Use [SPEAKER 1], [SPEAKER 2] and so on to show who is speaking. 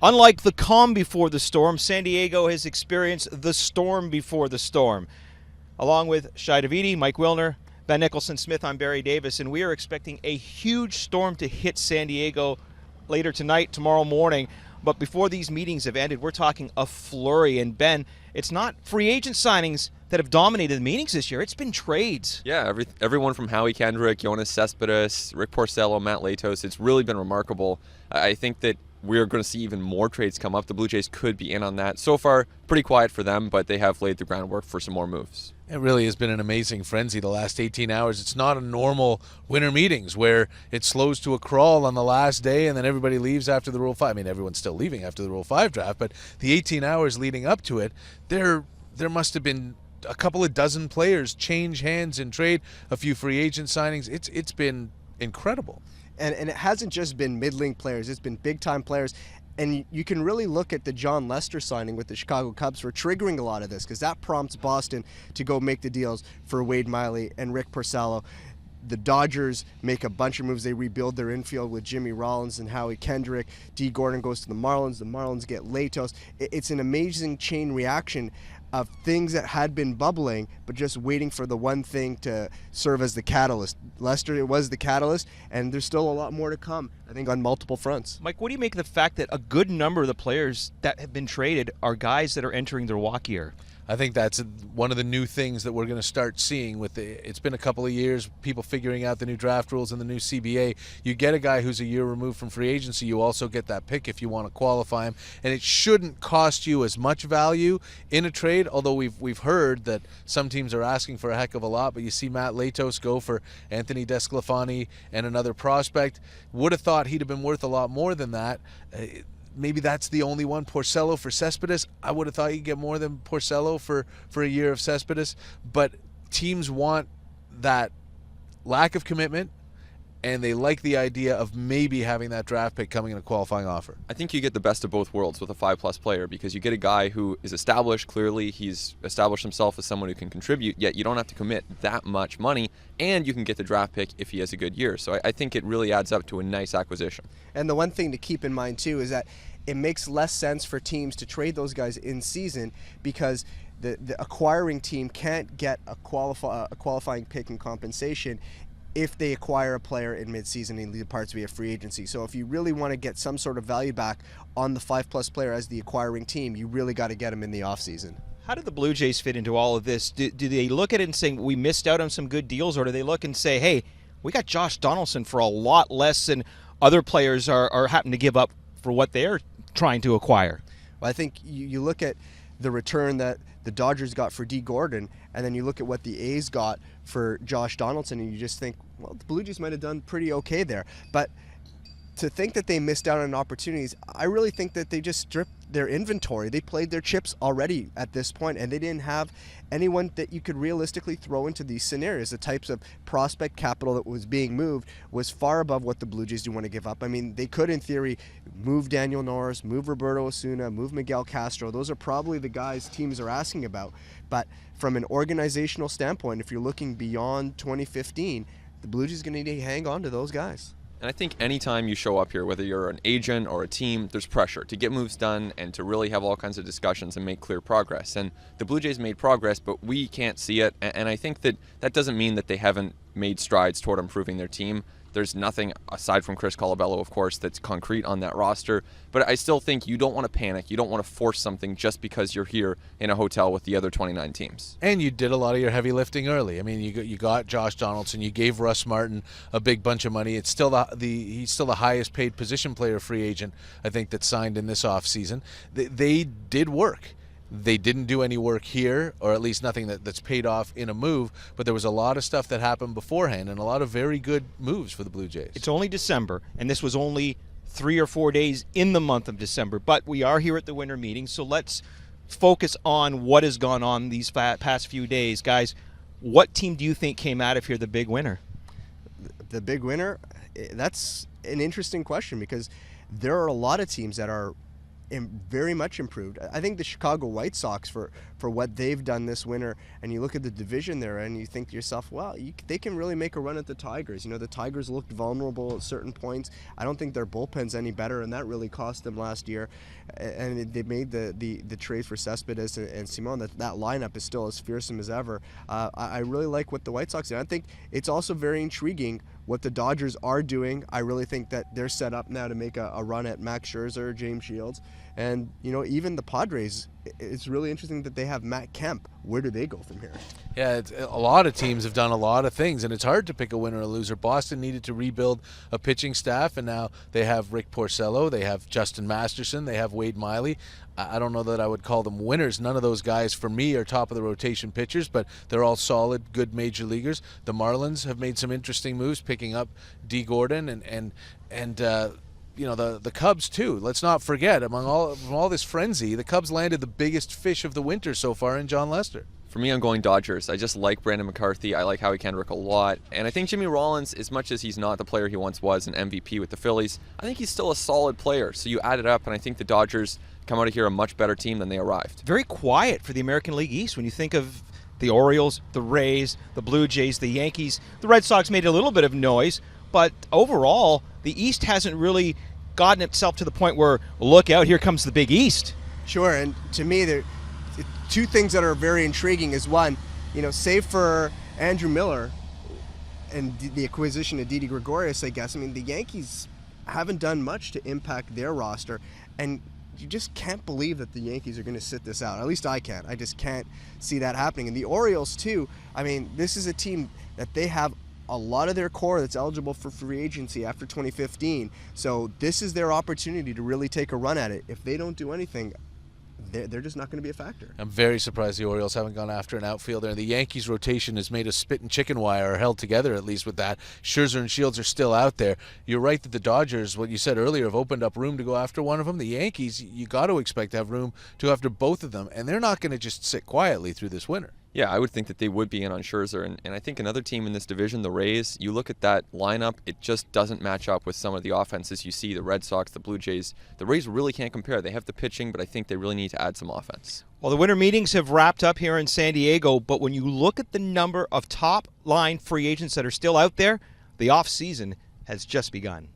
[SPEAKER 1] Unlike the calm before the storm, San Diego has experienced the storm before the storm. Along with Shai Davidi, Mike Wilner, Ben Nicholson Smith, I'm Barry Davis, and we are expecting a huge storm to hit San Diego later tonight, tomorrow morning. But before these meetings have ended, we're talking a flurry. And Ben, it's not free agent signings that have dominated the meetings this year. It's been trades.
[SPEAKER 2] Yeah, everyone from Howie Kendrick, Jonas Cespedes, Rick Porcello, Matt Latos, it's really been remarkable. I think that we're going to see even more trades come up. The Blue Jays could be in on that. So far, pretty quiet for them, but they have laid the groundwork for some more moves.
[SPEAKER 3] It really has been an amazing frenzy the last 18 hours. It's not a normal winter meetings where it slows to a crawl on the last day and then everybody leaves after the Rule 5. I mean, everyone's still leaving after the Rule 5 draft, but the 18 hours leading up to it, there must have been a couple of dozen players change hands and trade, a few free agent signings. It's been incredible.
[SPEAKER 4] And it hasn't just been middling players, it's been big-time players. And you can really look at the John Lester signing with the Chicago Cubs for triggering a lot of this, because that prompts Boston to go make the deals for Wade Miley and Rick Porcello. The Dodgers make a bunch of moves. They rebuild their infield with Jimmy Rollins and Howie Kendrick. Dee Gordon goes to the Marlins. The Marlins get Latos. It's an amazing chain reaction of things that had been bubbling, but just waiting for the one thing to serve as the catalyst. Lester, it was the catalyst, and there's still a lot more to come, I think, on multiple fronts.
[SPEAKER 1] Mike, what do you make of the fact that a good number of the players that have been traded are guys that are entering their walk year?
[SPEAKER 3] I think that's one of the new things that we're going to start seeing with it's been a couple of years, people figuring out the new draft rules and the new CBA. You get a guy who's a year removed from free agency, you also get that pick if you want to qualify him, and it shouldn't cost you as much value in a trade, although we've heard that some teams are asking for a heck of a lot. But you see Matt Latos go for Anthony DeSclafani and another prospect. Would have thought he'd have been worth a lot more than that. Maybe that's the only one. Porcello for Cespedes, I would have thought you'd get more than Porcello for a year of Cespedes. But teams want that lack of commitment, and they like the idea of maybe having that draft pick coming in a qualifying offer.
[SPEAKER 2] I think you get the best of both worlds with a 5+ player, because you get a guy who is established. Clearly, he's established himself as someone who can contribute, yet you don't have to commit that much money, and you can get the draft pick if he has a good year. So I think it really adds up to a nice acquisition.
[SPEAKER 4] And the one thing to keep in mind, too, is that it makes less sense for teams to trade those guys in season, because the acquiring team can't get a qualifying pick and compensation if they acquire a player in midseason and departs via free agency. So if you really want to get some sort of value back on the 5+ player as the acquiring team, you really got to get him in the offseason.
[SPEAKER 1] How do the Blue Jays fit into all of this? Do they look at it and say, we missed out on some good deals, or do they look and say, hey, we got Josh Donaldson for a lot less than other players are happen to give up for what they're trying to acquire?
[SPEAKER 4] Well, I think you look at the return that the Dodgers got for Dee Gordon, and then you look at what the A's got for Josh Donaldson, and you just think, well, the Blue Jays might have done pretty okay there. But to think that they missed out on opportunities, I really think that they just stripped their inventory. They played their chips already at this point, and they didn't have anyone that you could realistically throw into these scenarios. The types of prospect capital that was being moved was far above what the Blue Jays do want to give up. I mean, they could, in theory, move Daniel Norris, move Roberto Osuna, move Miguel Castro. Those are probably the guys teams are asking about. But from an organizational standpoint, if you're looking beyond 2015, the Blue Jays are going to need to hang on to those guys.
[SPEAKER 2] And I think anytime you show up here, whether you're an agent or a team, there's pressure to get moves done and to really have all kinds of discussions and make clear progress. And the Blue Jays made progress, but we can't see it. And I think that doesn't mean that they haven't made strides toward improving their team. There's nothing, aside from Chris Colabello, of course, that's concrete on that roster. But I still think you don't want to panic. You don't want to force something just because you're here in a hotel with the other 29 teams.
[SPEAKER 3] And you did a lot of your heavy lifting early. I mean, you got Josh Donaldson. You gave Russ Martin a big bunch of money. It's still he's still the highest paid position player free agent, I think, that's signed in this offseason. They did work. They didn't do any work here, or at least nothing that's paid off in a move, but there was a lot of stuff that happened beforehand and a lot of very good moves for the Blue Jays.
[SPEAKER 1] It's only December, and this was only 3 or 4 days in the month of December, but we are here at the winter meeting, so let's focus on what has gone on these past few days. Guys, what team do you think came out of here the big winner?
[SPEAKER 4] The big winner? That's an interesting question, because there are a lot of teams that are very much improved. I think the Chicago White Sox, for for what they've done this winter, and you look at the division they're in, you think to yourself, well, they can really make a run at the Tigers. The Tigers looked vulnerable at certain points. I don't think their bullpen's any better, and that really cost them last year. And they made the trade for Cespedes and Simon. That lineup is still as fearsome as ever. I really like what the White Sox do. I think it's also very intriguing what the Dodgers are doing. I really think that they're set up now to make a run at Max Scherzer, James Shields, and even the Padres. It's really interesting that they have Matt Kemp. Where do they go from here?
[SPEAKER 3] Yeah, a lot of teams have done a lot of things, and it's hard to pick a winner or a loser. Boston needed to rebuild a pitching staff, and now they have Rick Porcello, they have Justin Masterson, they have Wade Miley. I don't know that I would call them winners. None of those guys, for me, are top of the rotation pitchers, but they're all solid, good major leaguers. The Marlins have made some interesting moves, picking up D. Gordon and the Cubs too. Let's not forget, among all this frenzy, the Cubs landed the biggest fish of the winter so far in John Lester.
[SPEAKER 2] For me, I'm going Dodgers. I just like Brandon McCarthy. I like Howie Kendrick a lot. And I think Jimmy Rollins, as much as he's not the player he once was, an MVP with the Phillies, I think he's still a solid player. So you add it up, and I think the Dodgers come out of here a much better team than they arrived.
[SPEAKER 1] Very quiet for the American League East when you think of the Orioles, the Rays, the Blue Jays, the Yankees. The Red Sox made a little bit of noise, but overall, the East hasn't really gotten itself to the point where, look out, here comes the Big East.
[SPEAKER 4] Sure, and to me, there two things that are very intriguing is one, save for Andrew Miller and the acquisition of Didi Gregorius, I guess. I mean, the Yankees haven't done much to impact their roster, and you just can't believe that the Yankees are going to sit this out. At least I can't. I just can't see that happening. And the Orioles, too, I mean, this is a team that they have a lot of their core that's eligible for free agency after 2015. So this is their opportunity to really take a run at it. If they don't do anything, they're just not going to be a factor.
[SPEAKER 3] I'm very surprised the Orioles haven't gone after an outfielder. And the Yankees' rotation is made of spit and chicken wire, or held together at least with that. Scherzer and Shields are still out there. You're right that the Dodgers, what you said earlier, have opened up room to go after one of them. The Yankees, you got to expect to have room to go after both of them. And they're not going to just sit quietly through this winter.
[SPEAKER 2] Yeah, I would think that they would be in on Scherzer. And I think another team in this division, the Rays, you look at that lineup, it just doesn't match up with some of the offenses you see, the Red Sox, the Blue Jays. The Rays really can't compare. They have the pitching, but I think they really need to add some offense.
[SPEAKER 1] Well, the winter meetings have wrapped up here in San Diego, but when you look at the number of top-line free agents that are still out there, the off-season has just begun.